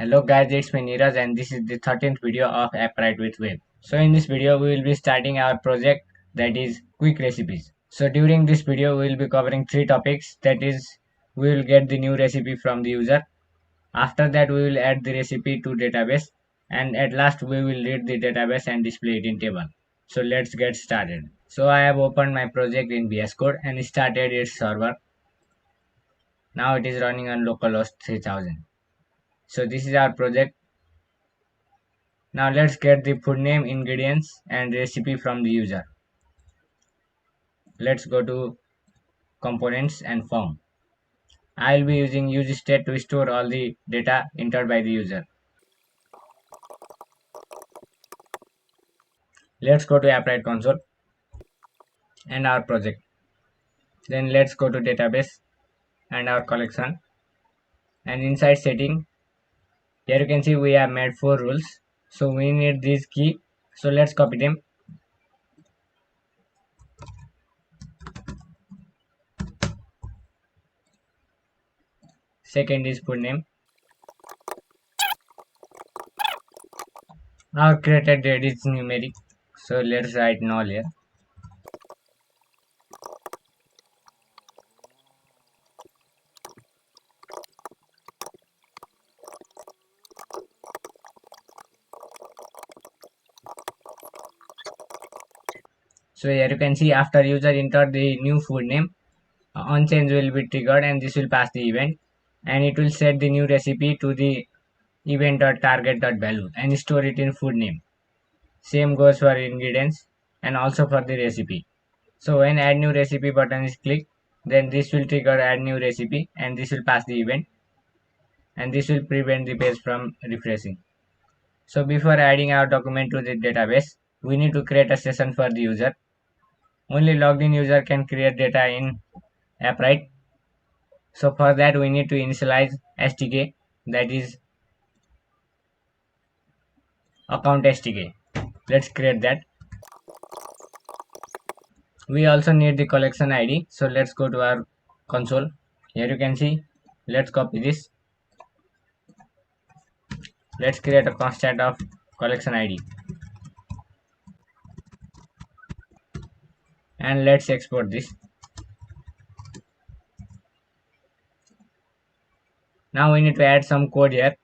Hello guys, it's me Neeraj and this is the 13th video of Apprite with Web. So in this video we will be starting our project, that is quick recipes. So during this video we will be covering three topics, that is we will get the new recipe from the user. After that we will add the recipe to database, and at last we will read the database and display it in table. So let's get started. So I have opened my project in VS Code and started its server. Now it is running on localhost 3000. So this is our project. Now let's get the food name, ingredients and recipe from the user. Let's go to components and form. I will be using use state to store all the data entered by the user. Let's go to Apprite console and our project. Then let's go to database and our collection, and inside setting, here you can see we have made 4 rules. So we need this key. So let's copy them. Second is food name. Our created date is numeric. So let's write null here. So here you can see after user entered the new food name, onChange will be triggered and this will pass the event, and it will set the new recipe to the event.target.value and store it in food name. Same goes for ingredients and also for the recipe. So when add new recipe button is clicked, then this will trigger add new recipe and this will pass the event, and this will prevent the page from refreshing. So before adding our document to the database, we need to create a session for the user. Only logged in user can create data in Apprite. So for that we need to initialize STK, that is account STK. Let's create that. We also need the collection ID. So let's go to our console. Here you can see. Let's copy this. Let's create a constant of collection ID. And let's export this. Now we need to add some code here.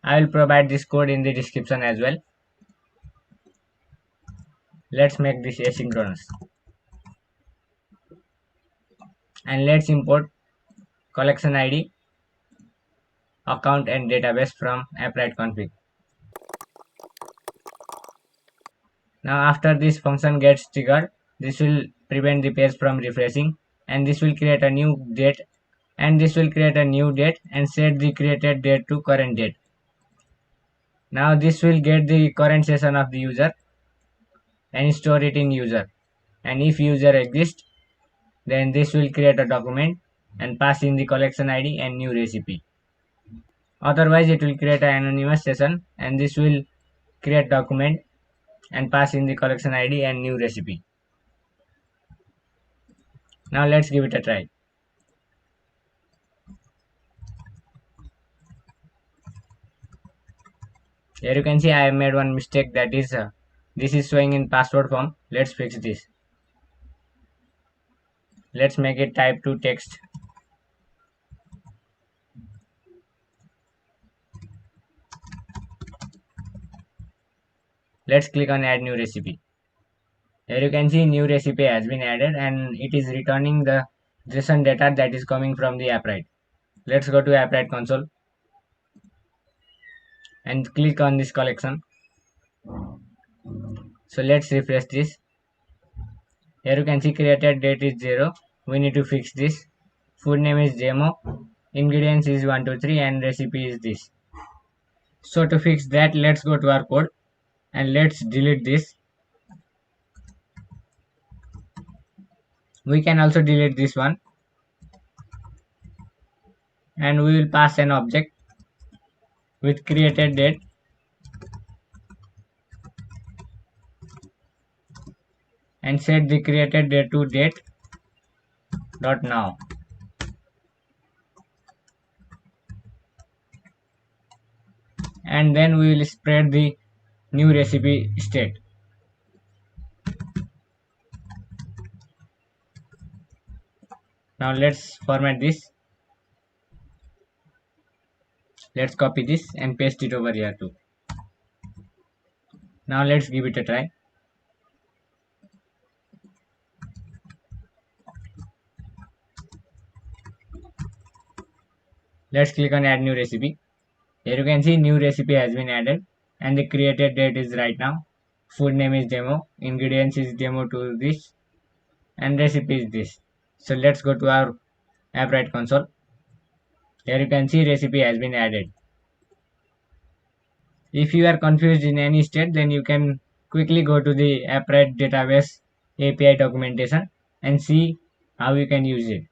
I will provide this code in the description as well. Let's make this asynchronous. And let's import collection ID, account and database from Apprite config. Now after this function gets triggered, this will prevent the page from refreshing, and this will create a new date, and this will create a new date and set the created date to current date. Now this will get the current session of the user and store it in user, and if user exists, then this will create a document and pass in the collection ID and new recipe. Otherwise it will create an anonymous session and this will create document and pass in the collection ID and new recipe. Now let's give it a try. Here you can see I have made one mistake, that is this is showing in password form. Let's fix this. Let's make it type to text. Let's click on add new recipe. Here you can see new recipe has been added and it is returning the JSON data that is coming from the Apprite. Let's go to Apprite console and click on this collection. So let's refresh this. Here you can see created date is 0. We need to fix this. Food name is JMO, ingredients is 123 and recipe is this. So to fix that, let's go to our code and let's delete this. We can also delete this one, and we will pass an object with created date and set the created date to date dot now. and then we will spread the new recipe state. Now let's format this. Let's copy this and paste it over here too. Now let's give it a try. Let's click on add new recipe. Here you can see new recipe has been added and the created date is right now. Food name is demo, ingredients is demo to this, and recipe is this. So let's go to our AppWrite console. Here you can see recipe has been added. If you are confused in any state, then you can quickly go to the AppWrite database API documentation and see how you can use it.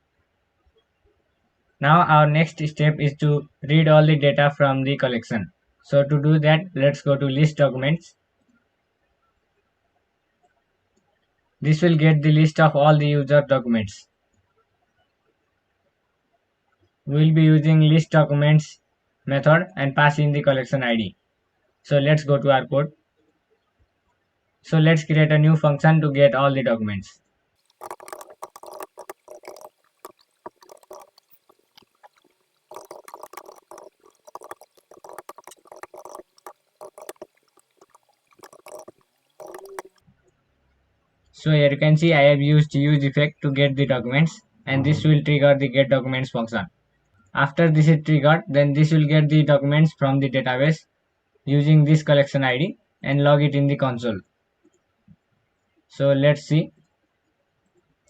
Now our next step is to read all the data from the collection. So to do that, let's go to list documents. This will get the list of all the user documents. We will be using list documents method and pass in the collection ID. So let's go to our code. So let's create a new function to get all the documents. So here you can see I have used use effect to get the documents, and this will trigger the get documents function. After this is triggered, then this will get the documents from the database using this collection ID and log it in the console. So let's see.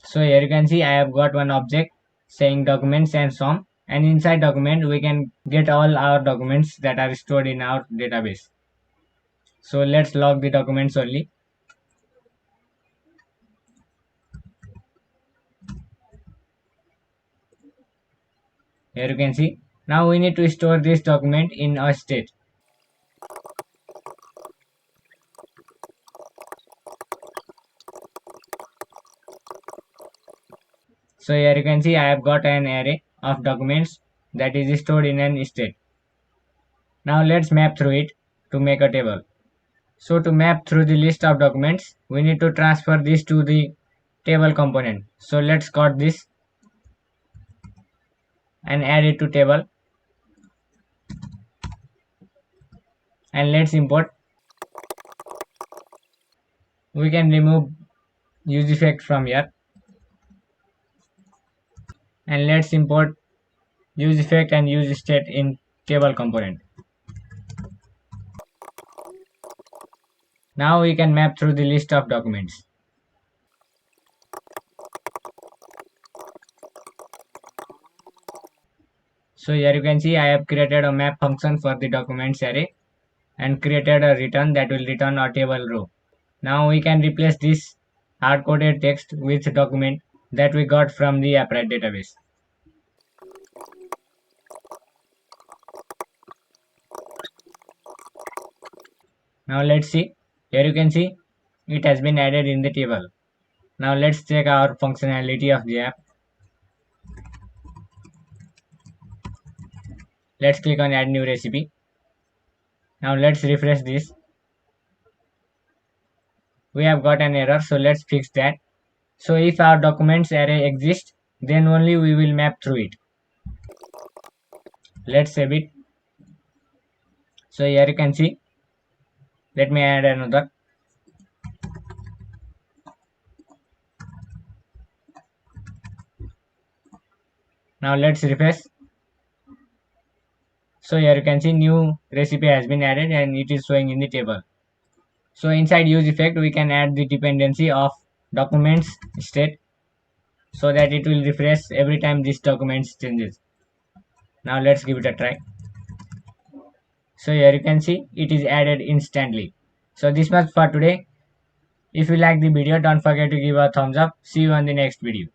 So here you can see I have got one object saying documents and some, and inside document we can get all our documents that are stored in our database. So let's log the documents only. Here you can see. Now we need to store this document in a state. So here you can see I have got an array of documents that is stored in an state. Now let's map through it to make a table. So to map through the list of documents, we need to transfer this to the table component. So let's cut this and add it to table. And let's import. We can remove use effect from here. And let's import use effect and use state in table component. Now we can map through the list of documents. So here you can see I have created a map function for the documents array and created a return that will return a table row. Now we can replace this hard-coded text with document that we got from the AppWrite database. Now let's see. Here you can see it has been added in the table. Now let's check our functionality of the app. Let's click on add new recipe. Now let's refresh this. We have got an error, so let's fix that. So if our documents array exists, then only we will map through it. Let's save it. So here you can see. Let me add another. Now let's refresh. So here you can see new recipe has been added and it is showing in the table. So inside use effect we can add the dependency of documents state so that it will refresh every time this documents changes. Now let's give it a try. So here you can see it is added instantly. So this much for today. If you like the video, don't forget to give a thumbs up. See you on the next video.